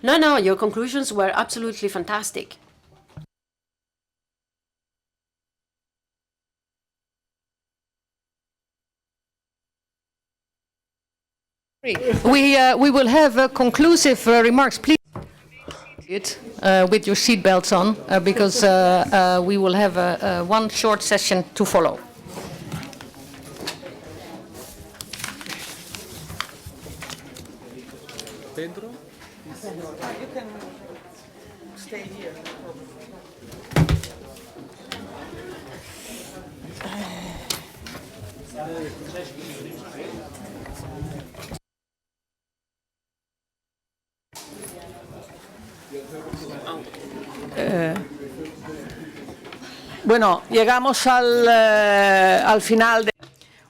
No, no, your conclusions were absolutely fantastic. We will have conclusive remarks. Please with your seatbelts on, because we will have one short session to follow. Pedro? You can stay here. Bueno, llegamos al final de...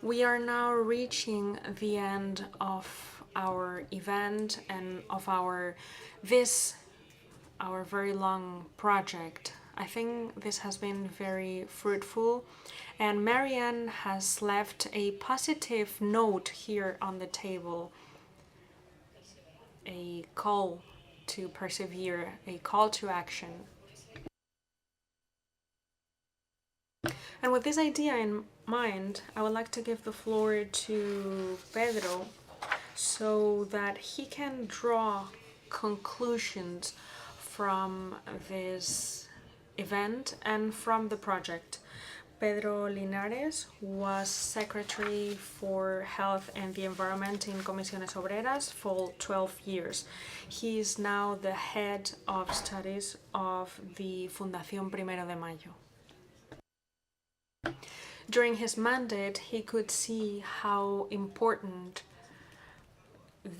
We are now reaching the end of our event and of our very long project. I think this has been very fruitful, and Marianne has left a positive note here on the table, a call to persevere, a call to action. And with this idea in mind, I would like to give the floor to Pedro so that he can draw conclusions from this event and from the project. Pedro Linares was Secretary for Health and the Environment in Comisiones Obreras for 12 years. He is now the head of studies of the Fundación Primero de Mayo. During his mandate, he could see how important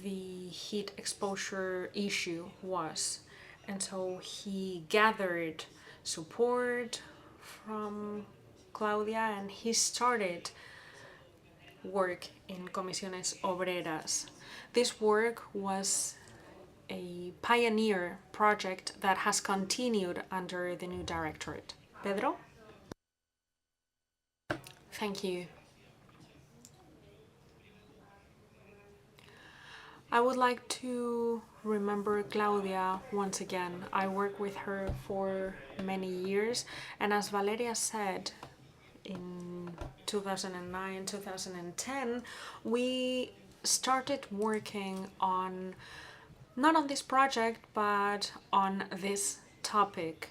the heat exposure issue was, and so he gathered support from Claudia and he started work in Comisiones Obreras. This work was a pioneer project that has continued under the new directorate. Pedro? Thank you. I would like to remember Claudia once again. I worked with her for many years, and as Valeria said, in 2009, 2010, we started working on, not on this project, but on this topic,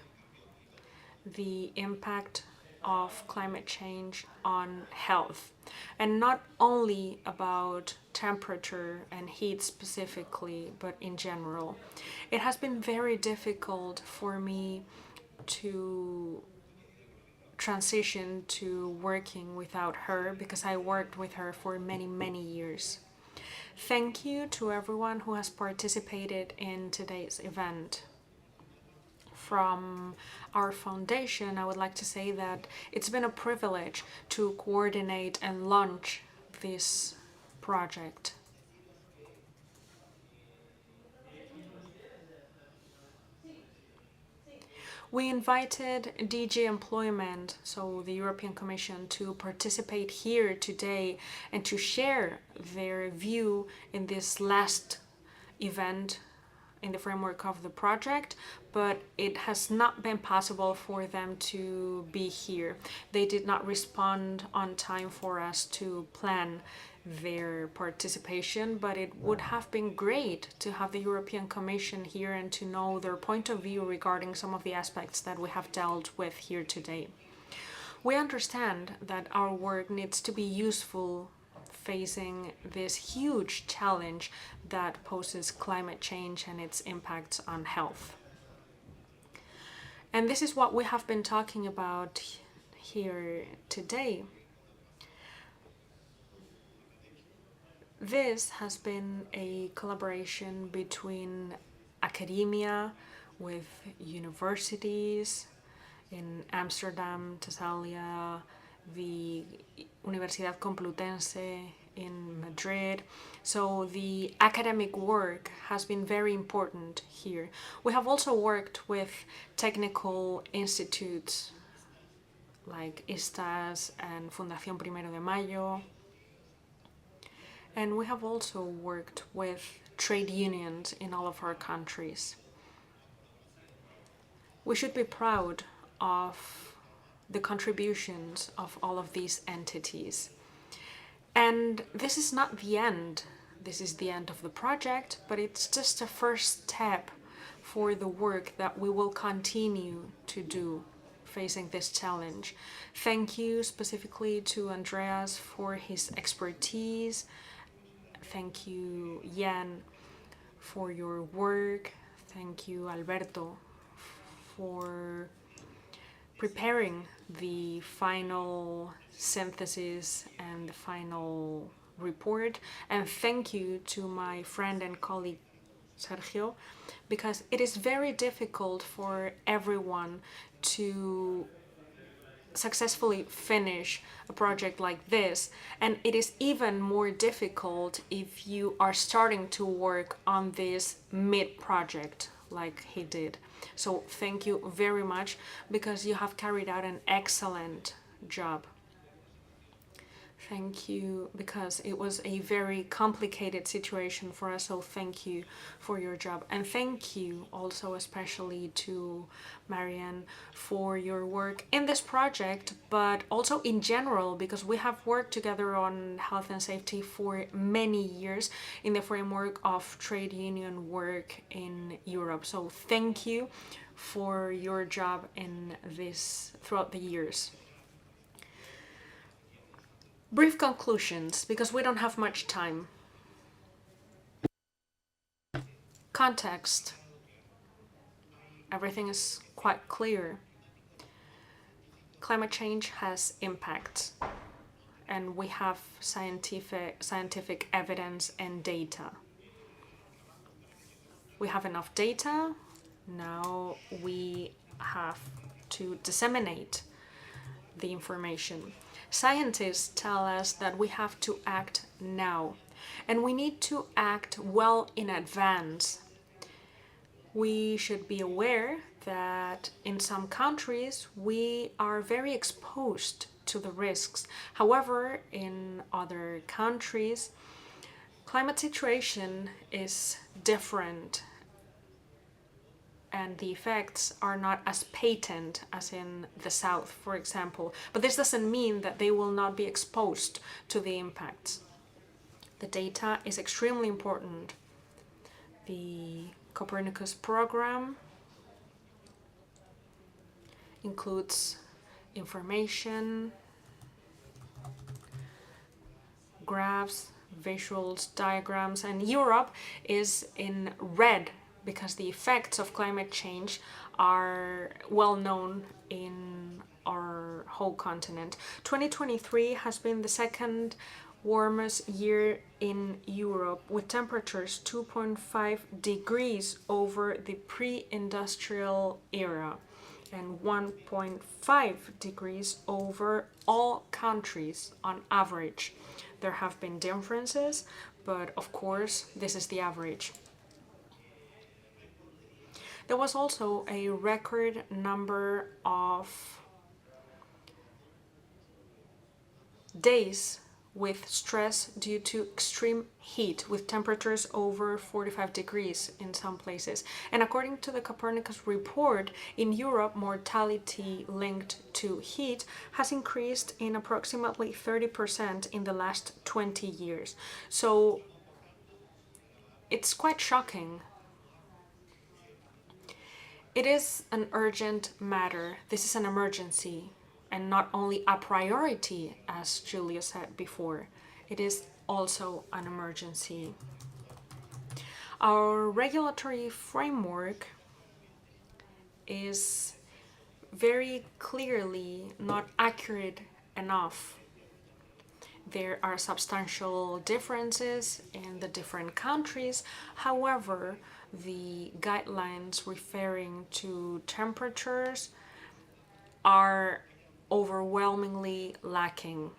the impact of climate change on health, and not only about temperature and heat specifically, but in general. It has been very difficult for me to transition to working without her because I worked with her for many years. Thank you to everyone who has participated in today's event. From our foundation, I would like to say that it's been a privilege to coordinate and launch this project. We invited DG Employment, so the European Commission, to participate here today and to share their view in this last event in the framework of the project, but it has not been possible for them to be here. They did not respond on time for us to plan their participation, but it would have been great to have the European Commission here and to know their point of view regarding some of the aspects that we have dealt with here today. We understand that our work needs to be useful facing this huge challenge that poses climate change and its impacts on health. And this is what we have been talking about here today. This has been a collaboration between academia with universities in Amsterdam, Thessalia, the Universidad Complutense in Madrid. So the academic work has been very important here. We have also worked with technical institutes like ISTAS and Fundación Primero de Mayo. And we have also worked with trade unions in all of our countries. We should be proud of the contributions of all of these entities. And this is not the end. This is the end of the project, but it's just a first step for the work that we will continue to do facing this challenge. Thank you specifically to Andreas for his expertise. Thank you, Jan, for your work. Thank you, Alberto, for preparing the final synthesis and the final report. And thank you to my friend and colleague Sergio, because it is very difficult for everyone to successfully finish a project like this, and it is even more difficult if you are starting to work on this mid-project like he did. So thank you very much, because you have carried out an excellent job. Thank you, because it was a very complicated situation for us, so thank you for your job. And thank you also especially to Marianne for your work in this project, but also in general, because we have worked together on health and safety for many years in the framework of trade union work in Europe. So thank you for your job in this throughout the years. Brief conclusions, because we don't have much time. Context. Everything is quite clear. Climate change has impacts, and we have scientific evidence and data. We have enough data. Now we have to disseminate the information. Scientists tell us that we have to act now, and we need to act well in advance. We should be aware that in some countries we are very exposed to the risks. However, in other countries, climate situation is different, and the effects are not as patent as in the south, for example. But this doesn't mean that they will not be exposed to the impacts. The data is extremely important. The Copernicus program includes information, graphs, visuals, diagrams, and Europe is in red because the effects of climate change are well known in our whole continent. 2023 has been the second warmest year in Europe, with temperatures 2.5 degrees over the pre-industrial era and 1.5 degrees over all countries on average. There have been differences, but of course this is the average. There was also a record number of days with stress due to extreme heat, with temperatures over 45 degrees in some places. And according to the Copernicus report, in Europe, mortality linked to heat has increased in approximately 30% in the last 20 years. So it's quite shocking. It is an urgent matter. This is an emergency, and not only a priority, as Julia said before. It is also an emergency. Our regulatory framework is very clearly not accurate enough. There are substantial differences in the different countries. However, the guidelines referring to temperatures are overwhelmingly lacking.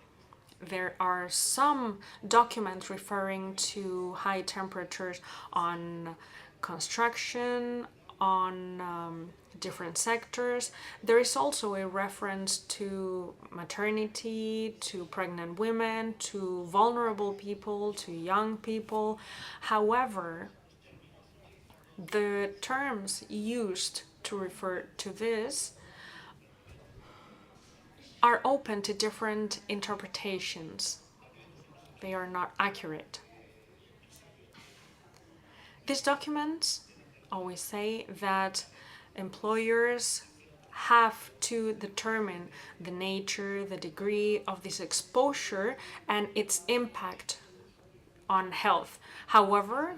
There are some documents referring to high temperatures on construction, on different sectors. There is also a reference to maternity, to pregnant women, to vulnerable people, to young people. However, the terms used to refer to this are open to different interpretations. They are not accurate. These documents always say that employers have to determine the nature, the degree of this exposure and its impact on health. However,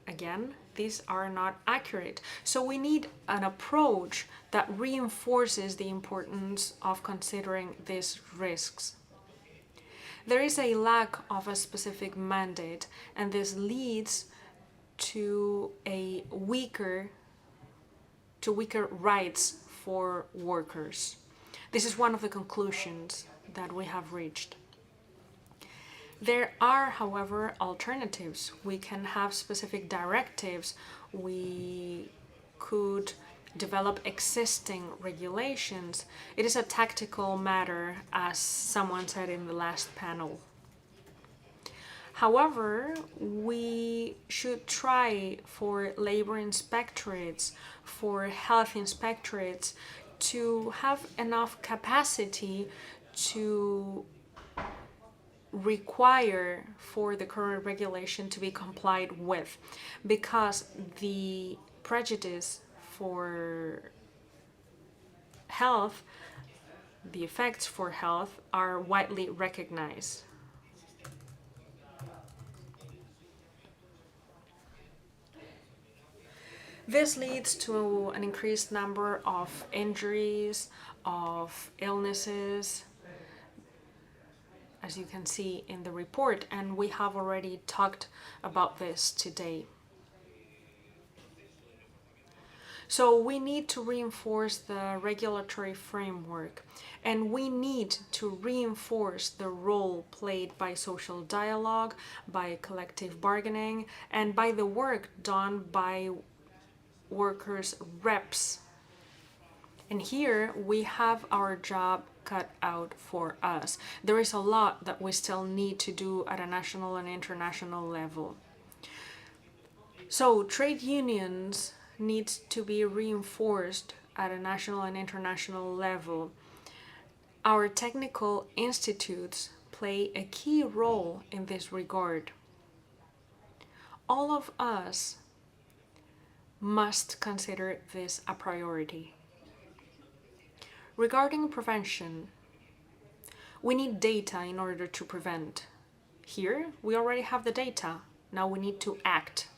again, these are not accurate. So we need an approach that reinforces the importance of considering these risks. There is a lack of a specific mandate, and this leads to weaker rights for workers. This is one of the conclusions that we have reached. There are, however, alternatives. We can have specific directives. We could develop existing regulations. It is a tactical matter, as someone said in the last panel. However, we should try for labor inspectorates, for health inspectorates, to have enough capacity to require for the current regulation to be complied with, because the prejudice for health, the effects for health, are widely recognized. This leads to an increased number of injuries, of illnesses, as you can see in the report, and we have already talked about this today. So we need to reinforce the regulatory framework, and we need to reinforce the role played by social dialogue, by collective bargaining, and by the work done by workers' reps. And here we have our job cut out for us. There is a lot that we still need to do at a national and international level. So trade unions need to be reinforced at a national and international level. Our technical institutes play a key role in this regard. All of us must consider this a priority. Regarding prevention, we need data in order to prevent. Here, we already have the data. Now we need to act.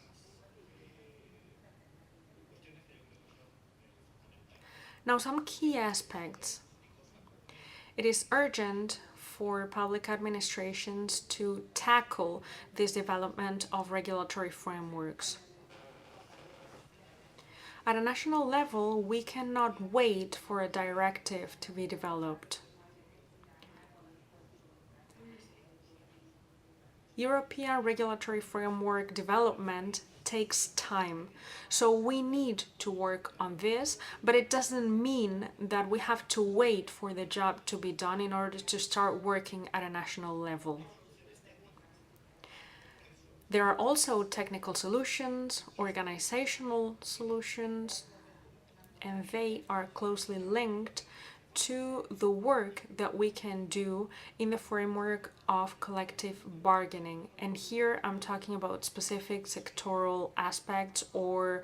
Now, some key aspects. It is urgent for public administrations to tackle this development of regulatory frameworks. At a national level, we cannot wait for a directive to be developed. European regulatory framework development takes time, so we need to work on this, but it doesn't mean that we have to wait for the job to be done in order to start working at a national level. There are also technical solutions, organizational solutions, and they are closely linked to the work that we can do in the framework of collective bargaining. And here I'm talking about specific sectoral aspects or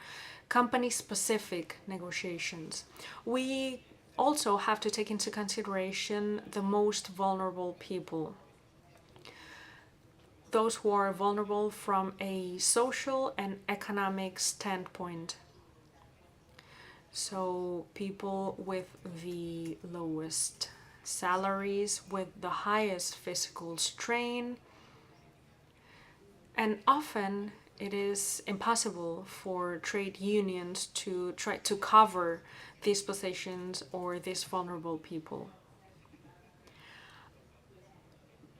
company-specific negotiations. We also have to take into consideration the most vulnerable people. Those who are vulnerable from a social and economic standpoint. So people with the lowest salaries, with the highest physical strain, and often it is impossible for trade unions to try to cover these positions or these vulnerable people.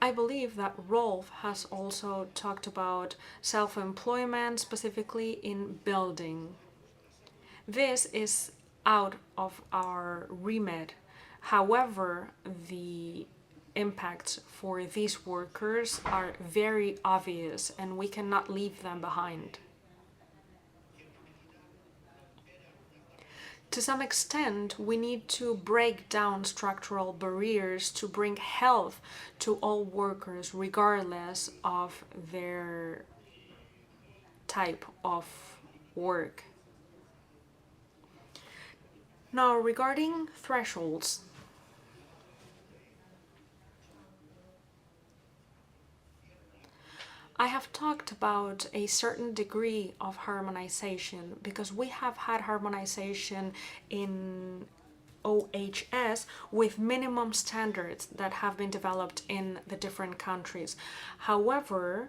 I believe that Rolf has also talked about self-employment, specifically in building. This is out of our remit. However, the impacts for these workers are very obvious and we cannot leave them behind. To some extent, we need to break down structural barriers to bring health to all workers, regardless of their type of work. Now, regarding thresholds, I have talked about a certain degree of harmonization because we have had harmonization in OHS with minimum standards that have been developed in the different countries. However,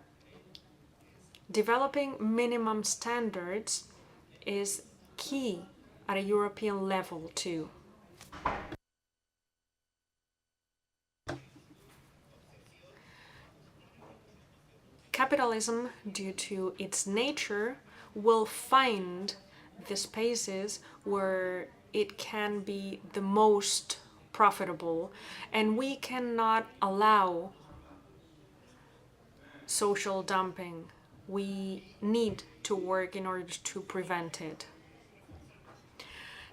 developing minimum standards is key at a European level too. Capitalism, due to its nature, will find the spaces where it can be the most profitable, and we cannot allow social dumping. We need to work in order to prevent it.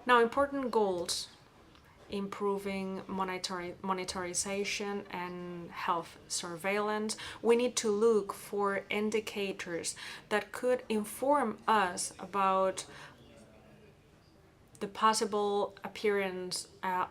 Now, important goals: improving monetarization and health surveillance. We need to look for indicators that could inform us about the possible appearance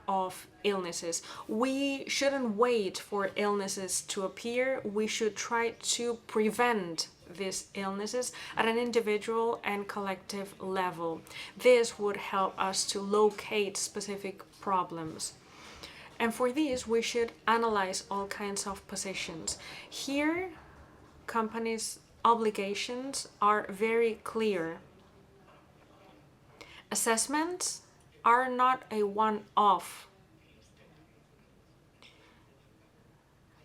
of illnesses. We shouldn't wait for illnesses to appear. We should try to prevent these illnesses at an individual and collective level. This would help us to locate specific problems. And for this, we should analyze all kinds of positions. Here, companies' obligations are very clear. Assessments are not a one-off.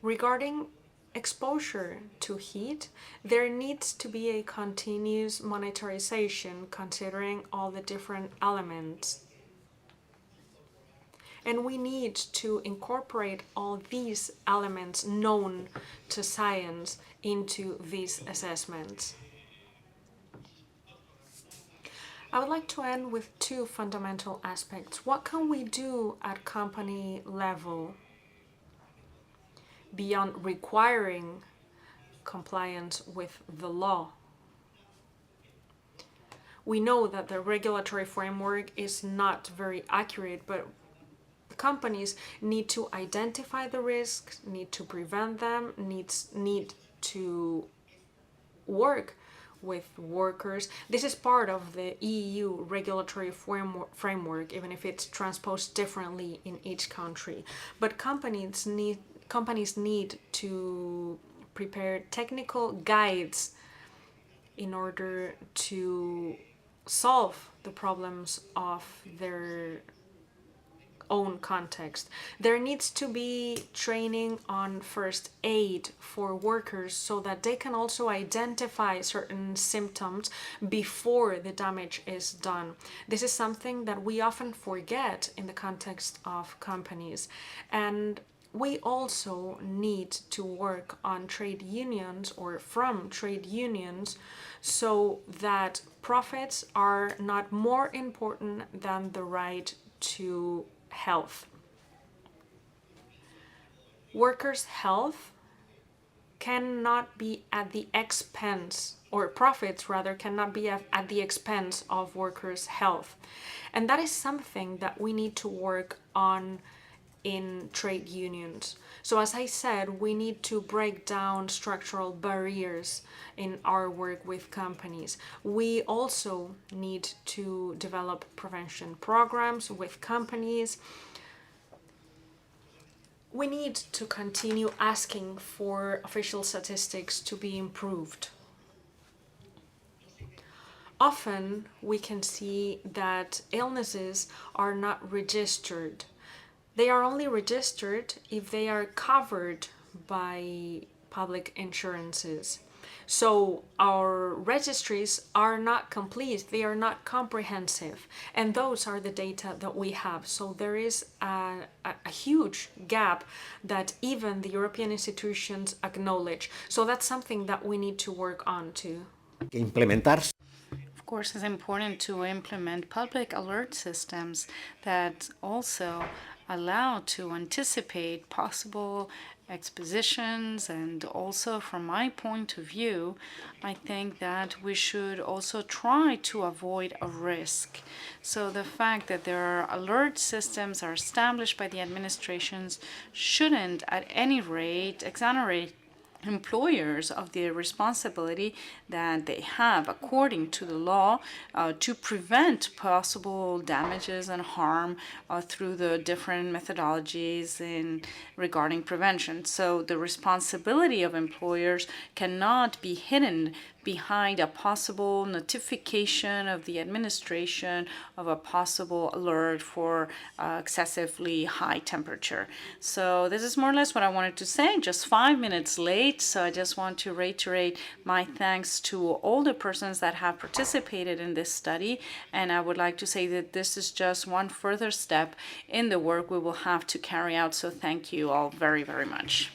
Regarding exposure to heat, there needs to be a continuous monitorization considering all the different elements. And we need to incorporate all these elements known to science into these assessments. I would like to end with two fundamental aspects. What can we do at company level beyond requiring compliance with the law? We know that the regulatory framework is not very accurate, but companies need to identify the risks, need to prevent them, need to work with workers. This is part of the EU regulatory framework, even if it's transposed differently in each country. But companies need to prepare technical guides in order to solve the problems of their own context. There needs to be training on first aid for workers so that they can also identify certain symptoms before the damage is done. This is something that we often forget in the context of companies. And we also need to work on trade unions or from trade unions so that profits are not more important than the right to health. Workers' health cannot be at the expense, or profits rather, cannot be at the expense of workers' health. And that is something that we need to work on in trade unions. So as I said, we need to break down structural barriers in our work with companies. We also need to develop prevention programs with companies. We need to continue asking for official statistics to be improved. Often we can see that illnesses are not registered. They are only registered if they are covered by public insurances. So our registries are not complete, they are not comprehensive, and those are the data that we have. So there is a huge gap that even the European institutions acknowledge. So that's something that we need to work on too. Implementar. Of course, it's important to implement public alert systems that also allow to anticipate possible expositions. And also, from my point of view, I think that we should also try to avoid a risk. So the fact that there are alert systems are established by the administrations shouldn't at any rate exonerate employers of the responsibility that they have according to the law to prevent possible damages and harm through the different methodologies in regarding prevention. So the responsibility of employers cannot be hidden behind a possible notification of the administration of a possible alert for excessively high temperature. So this is more or less what I wanted to say, just 5 minutes late. So I just want to reiterate my thanks to all the persons that have participated in this study. And I would like to say that this is just one further step in the work we will have to carry out. So thank you all very, very much.